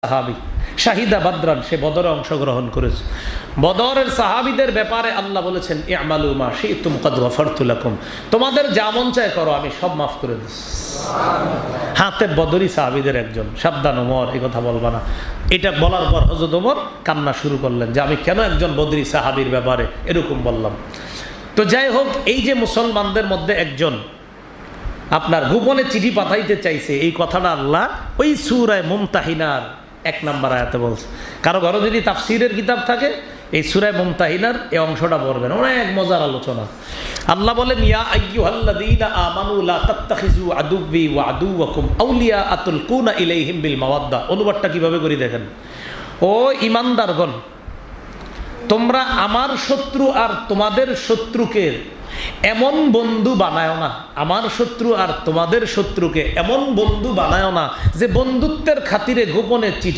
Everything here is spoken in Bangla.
সাহাবী শাহিদা বাদরান, সে বদরে অংশগ্রহণ করেছে। বদরের সাহাবীদের ব্যাপারে আল্লাহ বলেছেন ই'মালু মা শি'তুম ক্বাদ গাফারতু লাকুম, তোমাদের যা মন চায় করো, আমি সব মাফ করে দিচ্ছি। হাতেব বদরি সাহাবীদের একজন। সাবধান ওমর, এই কথা বলবা না। এটা বলার পর হযরত ওমর কান্না শুরু করলেন যে আমি কেন একজন বদরি সাহাবীর ব্যাপারে এরকম বললাম। তো যাই হোক, এই যে মুসলমানদের মধ্যে একজন আপনার গোপনে চিঠি পাঠাইতে চাইছে, এই কথাটা আল্লাহ ওই সূরা মুমতাহিনার 1 নম্বর আয়াতে বলছে। কারো ঘরে যদি তাফসীরের কিতাব থাকে, এই সূরা মুমতাহিনার এই অংশটা পড়বেন, অনেক মজার আলোচনা। আল্লাহ বলেন ইয়া আইয়ুহাল্লাযীনা আমানু লা তাত্তাখিযু আদুব্বি ওয়া আদুওয়াকুম আউলিয়া তুলকুনা ইলাইহিম বিল মাওয়াদ্দা। অনুবাদটা কিভাবে করি দেখেন। ও ঈমানদারগণ, তোমরা আমার শত্রু আর তোমাদের শত্রুকে এমন বন্ধু বানায় না, আমার শত্রু আর তোমাদের শত্রুকে এমন বন্ধু বানায় না যে বন্ধুত্বের খাতিরে গোপনে চিঠি